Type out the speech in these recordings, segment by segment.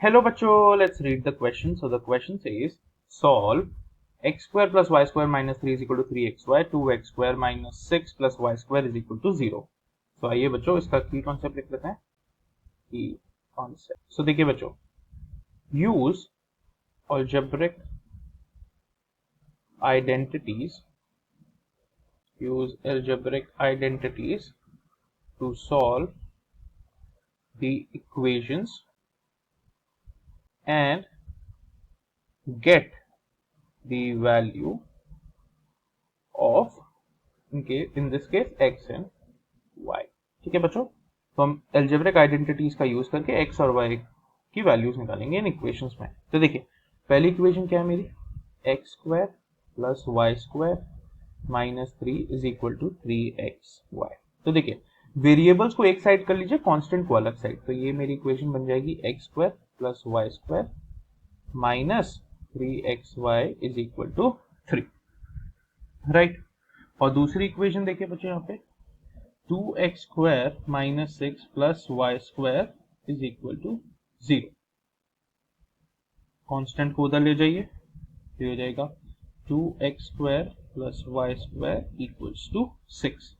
Hello बच्चों, let's read the question. So the question says solve x square plus y square minus 3 is equal to 3xy, 2x square minus 6 plus y square is equal to 0. So आइए बच्चों इसका की concept लिख लेते हैं. की concept. So देखिए बच्चों, use algebraic identities to solve the equations and get the value of in this case x and y. ठीक है बच्चों, तो हम एल्जेब्रिक आइडेंटिटीज का यूज करके x और y की वैल्यूज निकालेंगे इन इक्वेशंस में. तो देखिए पहली इक्वेशन क्या है मेरी, x square plus y square minus 3 is equal to 3xy. तो देखिए वेरिएबल्स को एक साइड कर लीजिए, कांस्टेंट को अलग साइड. तो ये मेरी इक्वेशन बन जाएगी x square plus y square minus 3xy is equal to 3, right. और दूसरी इक्वेशन देखिए बच्चों यहाँ पे 2x square minus 6 plus y square is equal to 0. Constant को उधर ले जाइए, तो हो जाएगा 2x square plus y square equals to 6.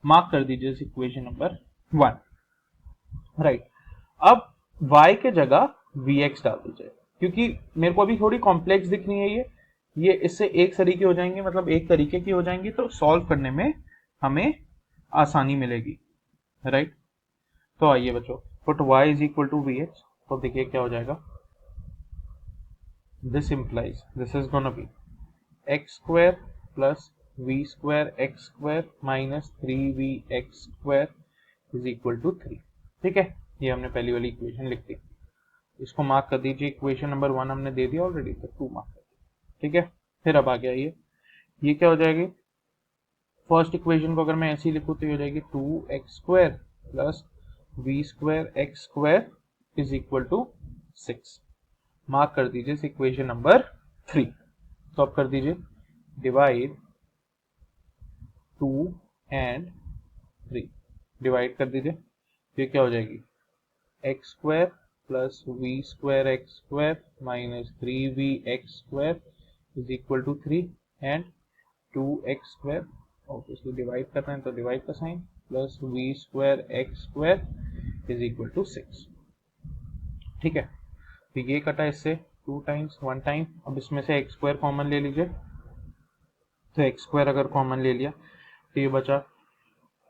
Mark कर दीजिए इस इक्वेशन नंबर 1, राइट. अब y के जगह vx डाल दीजिए, क्योंकि मेरे को अभी थोड़ी कॉम्प्लेक्स दिख रही है ये इससे एक तरीके हो जाएंगे, मतलब एक तरीके की हो जाएंगी, तो सॉल्व करने में हमें आसानी मिलेगी, राइट. तो आइए बच्चों, put y is equal to v x. तो देखिए क्या हो जाएगा, this implies this is gonna be x square plus v square x square minus 3vx square is equal to 3. ठीक है, ये हमने पहली वाली इक्वेशन लिख दी. इसको मार्क कर दीजिए, इक्वेशन नंबर 1 हमने दे दिया ऑलरेडी, तो 2 मार्क कर दीजिए. ठीक है, फिर अब आ गया ये क्या हो जाएगी, फर्स्ट इक्वेशन को अगर मैं ऐसे ही लिखूं तो ये हो जाएगी 2x square plus v square x square is equal to 6. Mark कर दीजिए इस इक्वेशन नंबर 3. तो अब कर दीजिए डिवाइड 2 एंड 3, डिवाइड कर दीजिए. ये क्या हो जाएगी, x square plus v square x square minus 3vx square is equal to 3 and 2x square, obviously divide कर रहे हैं तो डिवाइड का sign, plus v square x square is equal to 6. ठीक है, तो ये कटा इससे 2 टाइम्स 1 टाइम. अब इसमें से एक्स स्क्वायर कॉमन ले लीजिए, तो एक्स स्क्वायर अगर कॉमन ले लिया तो ये बचा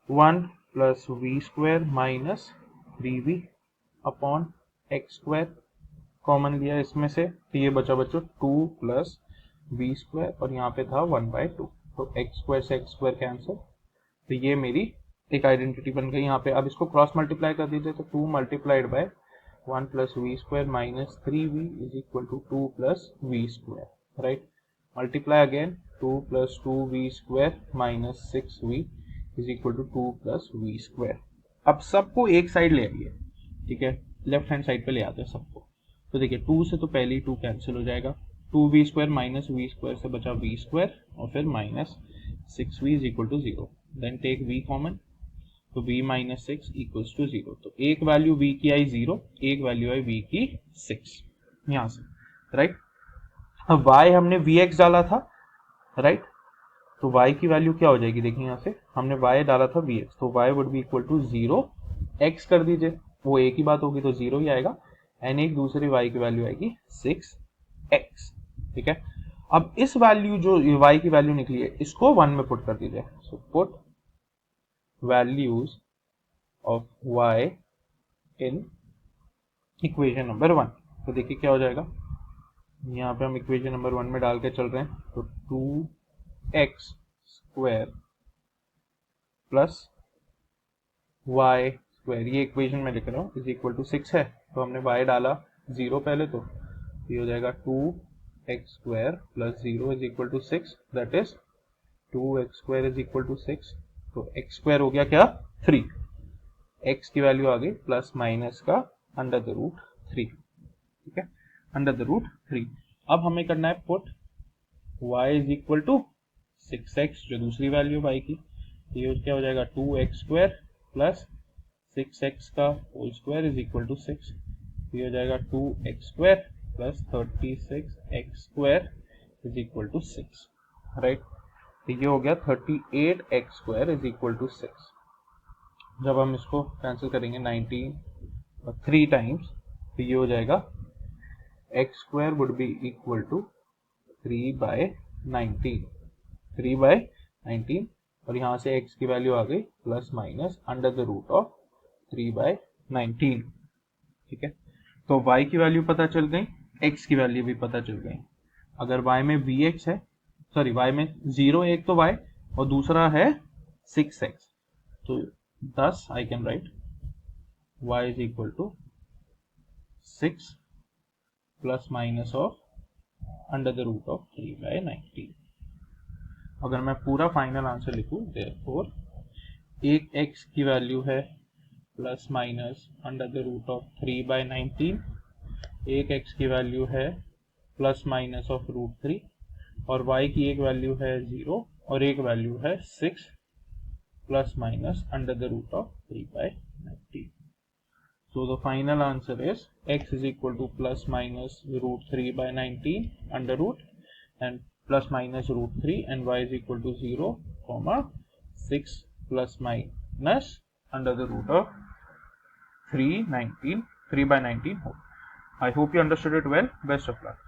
1 plus v square minus 3v upon x square. Common लिया इसमें से तो ये बचा बच्चों 2 प्लस वी स्क्वायर और यहाँ पे था 1/2. तो एक्स स्क्वायर से एक्स स्क्वायर कैंसिल, तो ये मेरी एक आइडेंटिटी बन गई यहाँ पे. अब इसको क्रॉस मल्टीप्लाई कर दीजिए, तो 2 multiplied by 1 plus v square minus 3v is equal to 2 plus v square, right. Multiply again 2 plus 2v square minus 6v is equal to 2 plus v square. अब सबको एक साइड ले आइए, ठीक है, लेफ्ट हैंड साइड पे ले आते हैं सबको. तो देखिए 2 से तो पहले ही 2 कैंसिल हो जाएगा, 2v square minus we square से बचा v स्क्वायर और फिर minus 6v is equal to 0. Then take v common, तो v माइनस 6 इक्वल्स टू 0. तो एक वैल्यू v की आई 0, एक वैल्यू आई v की 6 यहां से, राइट. अब y हमने vx डाला था, राइट. तो y की वैल्यू क्या हो जाएगी, देखिए यहाँ से हमने y डाला था vx, तो y would be equal to 0. x कर दीजिए, वो एक ही बात होगी तो 0 ही आएगा, एंड एक दूसरी y की वैल्यू आएगी 6x. ठीक है, अब इस वैल्यू जो y की वैल्यू निकली है इसको 1 में पुट कर दीजिए. So put values of y in equation number 1. तो देखिए क्या हो जाएगा, यहाँ पे हम इक्वेशन नंबर 1 में डाल के चल रहे हैं. तो 2x square plus y square, ये इक्वेशन में लिख रहा हूँ, इज इक्वल टू 6 है. तो हमने y डाला 0 पहले, तो ये हो जाएगा 2x square plus 0 is equal to 6, that is 2x square is equal to 6. तो x स्क्वायर हो गया क्या, 3. x की वैल्यू आ गई प्लस माइनस का अंडर द रूट 3. ठीक है, अंडर द रूट 3. अब हमें करना है put y is equal to 6x, जो दूसरी वैल्यू y की, ये क्या हो जाएगा 2x स्क्वायर प्लस 6x का whole square is equal to 6. तो ये हो जाएगा 2x² plus 36x² is equal to 6, right. तो ये हो गया 38x² इज इक्वल टू 6। जब हम इसको कैंसिल करेंगे 19 और 3 टाइम्स, तो ये हो जाएगा x² would be equal to 3/19, 3/19, और यहाँ से x की वैल्यू आ गई plus minus under the root of 3/19, ठीक है। तो y की वैल्यू पता चल गई, x की वैल्यू भी पता चल गई। अगर y में vx है, सॉरी y में 0 एक तो y और दूसरा है 6x, तो thus I can write y is equal to 6 plus minus of under the root of 3/19। अगर मैं पूरा फाइनल आंसर लिखूं, देयरफॉर एक x की वैल्यू है plus minus under the root of 3/19, एक x की वैल्यू है प्लस माइनस ऑफ √3, और y की एक वैल्यू है 0 और एक वैल्यू है 6 plus minus under the root of 3/19। So the final answer is x is equal to plus minus √3/19 under root and plus minus √3, and y is equal to 0, 6 plus minus under the root of 3/19 whole. I hope you understood it well. Best of luck.